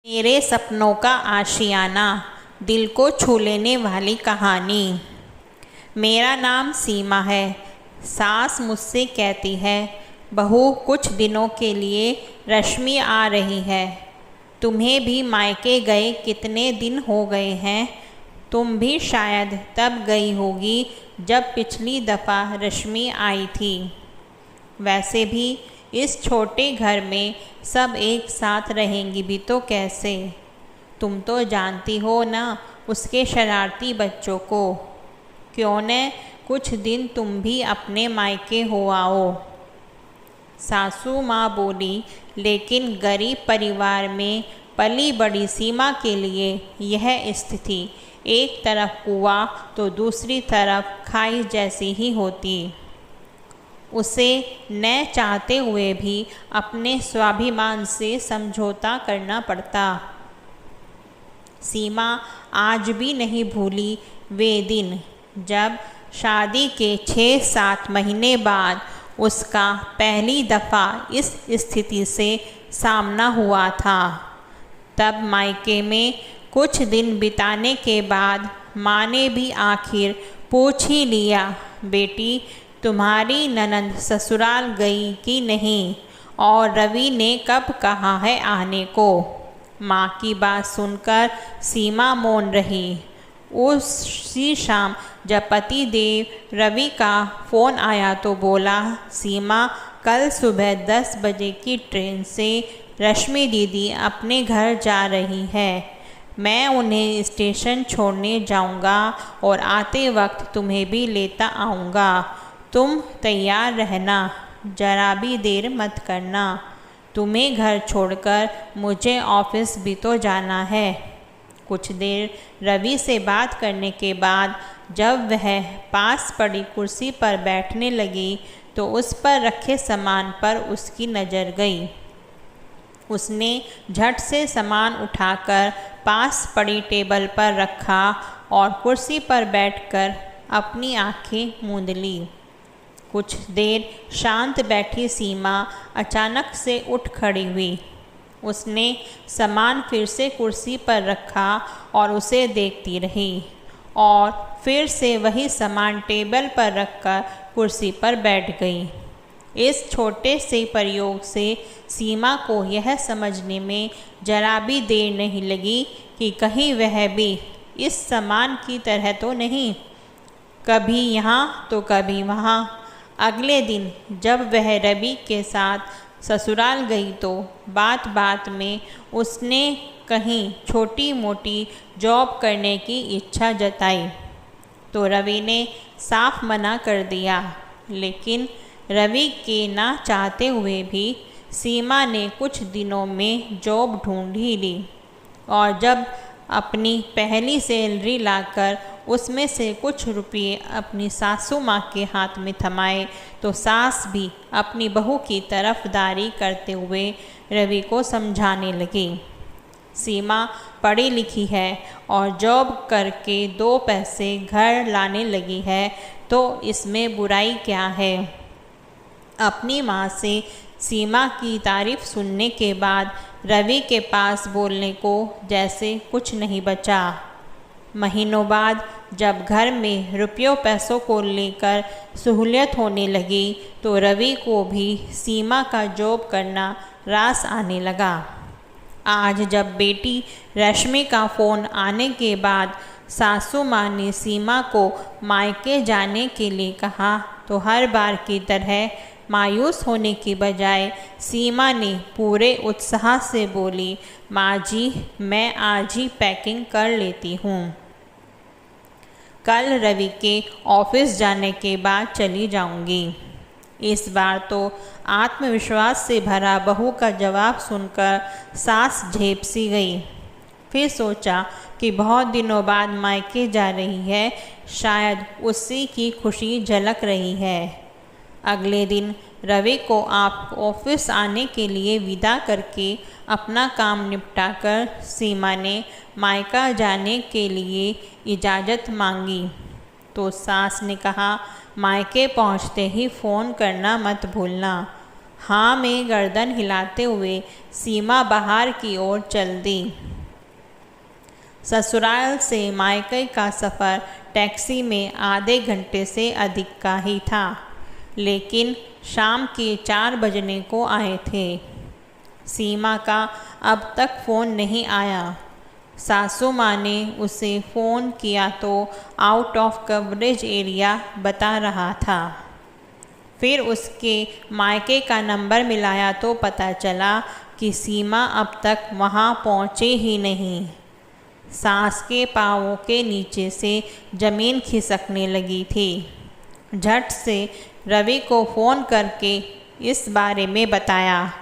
मेरे सपनों का आशियाना, दिल को छू लेने वाली कहानी। मेरा नाम सीमा है। सास मुझसे कहती है, बहू कुछ दिनों के लिए रश्मि आ रही है। तुम्हें भी मायके गए कितने दिन हो गए हैं। तुम भी शायद तब गई होगी जब पिछली दफ़ा रश्मि आई थी। वैसे भी इस छोटे घर में सब एक साथ रहेंगी भी तो कैसे। तुम तो जानती हो ना उसके शरारती बच्चों को। क्यों न कुछ दिन तुम भी अपने मायके हो आओ। सासू माँ बोली, लेकिन गरीब परिवार में पली बड़ी सीमा के लिए यह स्थिति एक तरफ कुआं तो दूसरी तरफ खाई जैसी ही होती। उसे न चाहते हुए भी अपने स्वाभिमान से समझौता करना पड़ता। सीमा आज भी नहीं भूली वे दिन जब शादी के 6-7 महीने बाद उसका पहली दफ़ा इस स्थिति से सामना हुआ था। तब मायके में कुछ दिन बिताने के बाद माँ ने भी आखिर पूछ ही लिया, बेटी तुम्हारी ननंद ससुराल गई कि नहीं, और रवि ने कब कहा है आने को। माँ की बात सुनकर सीमा मौन रही। उसी शाम जब पति देव रवि का फ़ोन आया तो बोला, सीमा कल सुबह 10 बजे की ट्रेन से रश्मि दीदी अपने घर जा रही है। मैं उन्हें स्टेशन छोड़ने जाऊंगा और आते वक्त तुम्हें भी लेता आऊँगा। तुम तैयार रहना, जरा भी देर मत करना। तुम्हें घर छोड़कर मुझे ऑफिस भी तो जाना है। कुछ देर रवि से बात करने के बाद जब वह पास पड़ी कुर्सी पर बैठने लगी तो उस पर रखे सामान पर उसकी नज़र गई। उसने झट से सामान उठाकर पास पड़ी टेबल पर रखा और कुर्सी पर बैठकर अपनी आंखें मूंद ली। कुछ देर शांत बैठी सीमा अचानक से उठ खड़ी हुई। उसने सामान फिर से कुर्सी पर रखा और उसे देखती रही और फिर से वही सामान टेबल पर रखकर कुर्सी पर बैठ गई। इस छोटे से प्रयोग से सीमा को यह समझने में जरा भी देर नहीं लगी कि कहीं वह भी इस सामान की तरह तो नहीं, कभी यहाँ तो कभी वहाँ। अगले दिन जब वह रवि के साथ ससुराल गई तो बात बात में उसने कहीं छोटी मोटी जॉब करने की इच्छा जताई तो रवि ने साफ मना कर दिया। लेकिन रवि के ना चाहते हुए भी सीमा ने कुछ दिनों में जॉब ढूंढ ही ली और जब अपनी पहली सैलरी लाकर उसमें से कुछ रुपये अपनी सासू माँ के हाथ में थमाए तो सास भी अपनी बहू की तरफदारी करते हुए रवि को समझाने लगी, सीमा पढ़ी लिखी है और जॉब करके 2 पैसे घर लाने लगी है तो इसमें बुराई क्या है। अपनी माँ से सीमा की तारीफ सुनने के बाद रवि के पास बोलने को जैसे कुछ नहीं बचा। महीनों बाद जब घर में रुपयों पैसों को लेकर सहूलियत होने लगी तो रवि को भी सीमा का जॉब करना रास आने लगा। आज जब बेटी रश्मि का फ़ोन आने के बाद सासू माँ ने सीमा को मायके जाने के लिए कहा तो हर बार की तरह मायूस होने की बजाय सीमा ने पूरे उत्साह से बोली, माँ जी मैं आज ही पैकिंग कर लेती हूँ। कल रवि के ऑफिस जाने के बाद चली जाऊंगी। इस बार तो आत्मविश्वास से भरा बहू का जवाब सुनकर सास झेप सी गई। फिर सोचा कि बहुत दिनों बाद मायके जा रही है, शायद उसी की खुशी झलक रही है। अगले दिन रवि को आप ऑफिस आने के लिए विदा करके अपना काम निपटाकर सीमा ने मायका जाने के लिए इजाज़त मांगी तो सास ने कहा, मायके पहुंचते ही फ़ोन करना मत भूलना। हाँ में गर्दन हिलाते हुए सीमा बाहर की ओर चल दी। ससुराल से मायके का सफ़र टैक्सी में आधे घंटे से अधिक का ही था, लेकिन शाम के 4 बजने को आए थे। सीमा का अब तक फ़ोन नहीं आया। सासू माँ ने उसे फ़ोन किया तो आउट ऑफ कवरेज एरिया बता रहा था। फिर उसके मायके का नंबर मिलाया तो पता चला कि सीमा अब तक वहाँ पहुँचे ही नहीं। सास के पाँवों के नीचे से ज़मीन खिसकने लगी थी। झट से रवि को फ़ोन करके इस बारे में बताया।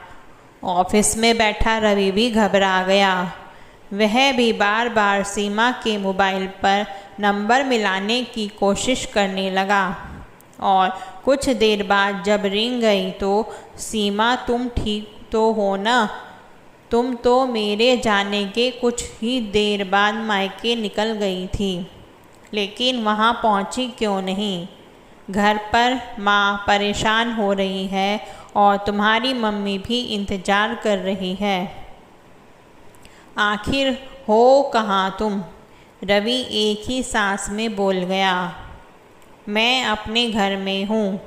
ऑफिस में बैठा रवि भी घबरा गया। वह भी बार बार सीमा के मोबाइल पर नंबर मिलाने की कोशिश करने लगा और कुछ देर बाद जब रिंग गई तो सीमा, तुम ठीक तो हो ना? तुम तो मेरे जाने के कुछ ही देर बाद मायके निकल गई थी, लेकिन वहाँ पहुँची क्यों नहीं? घर पर माँ परेशान हो रही है और तुम्हारी मम्मी भी इंतज़ार कर रही है। आखिर हो कहाँ तुम? रवि एक ही सांस में बोल गया। मैं अपने घर में हूँ।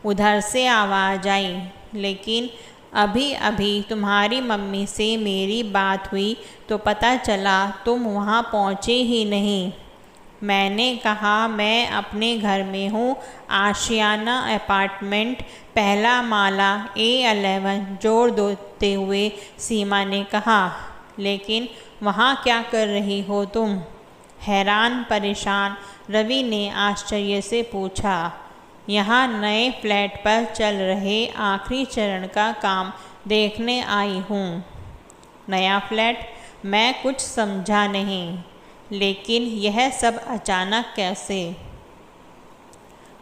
उधर से आवाज़ आई, लेकिन अभी अभी तुम्हारी मम्मी से मेरी बात हुई तो पता चला तुम वहाँ पहुँचे ही नहीं। मैंने कहा मैं अपने घर में हूँ, आशियाना अपार्टमेंट, पहला माला, A11, जोर देते हुए सीमा ने कहा। लेकिन वहाँ क्या कर रही हो तुम? हैरान परेशान रवि ने आश्चर्य से पूछा। यहाँ नए फ्लैट पर चल रहे आखिरी चरण का काम देखने आई हूँ। नया फ्लैट? मैं कुछ समझा नहीं। लेकिन यह सब अचानक कैसे?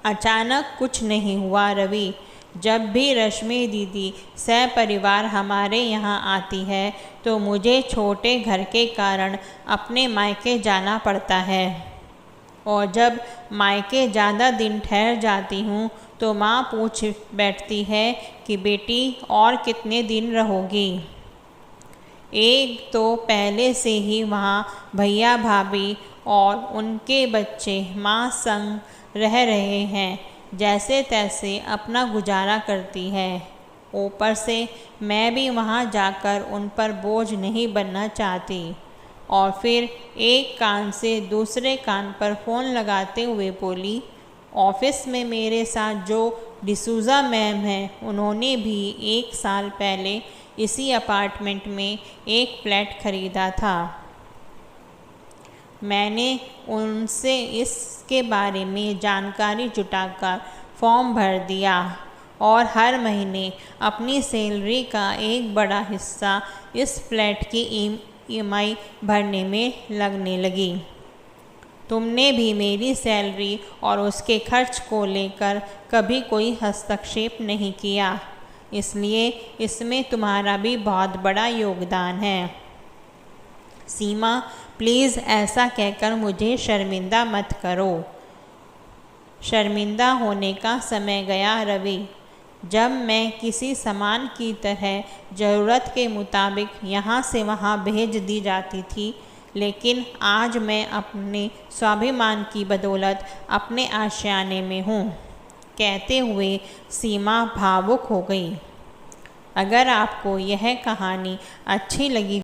अचानक कुछ नहीं हुआ रवि। जब भी रश्मि दीदी सपरिवार हमारे यहाँ आती है तो मुझे छोटे घर के कारण अपने मायके जाना पड़ता है, और जब मायके ज़्यादा दिन ठहर जाती हूँ तो माँ पूछ बैठती है कि बेटी और कितने दिन रहोगी। एक तो पहले से ही वहाँ भैया भाभी और उनके बच्चे माँ संग रह रहे हैं, जैसे तैसे अपना गुजारा करती है। ऊपर से मैं भी वहाँ जाकर उन पर बोझ नहीं बनना चाहती। और फिर एक कान से दूसरे कान पर फ़ोन लगाते हुए बोली, ऑफिस में मेरे साथ जो डिसूज़ा मैम हैं, उन्होंने भी 1 साल पहले इसी अपार्टमेंट में एक फ्लैट ख़रीदा था। मैंने उनसे इसके बारे में जानकारी जुटाकर फॉर्म भर दिया और हर महीने अपनी सैलरी का एक बड़ा हिस्सा इस फ्लैट की EMI भरने में लगने लगी। तुमने भी मेरी सैलरी और उसके खर्च को लेकर कभी कोई हस्तक्षेप नहीं किया, इसलिए इसमें तुम्हारा भी बहुत बड़ा योगदान है। सीमा, प्लीज़ ऐसा कहकर मुझे शर्मिंदा मत करो। शर्मिंदा होने का समय गया रवि। जब मैं किसी सामान की तरह ज़रूरत के मुताबिक यहाँ से वहाँ भेज दी जाती थी, लेकिन आज मैं अपने स्वाभिमान की बदौलत अपने आशियाने में हूँ, कहते हुए सीमा भावुक हो गई। अगर आपको यह कहानी अच्छी लगी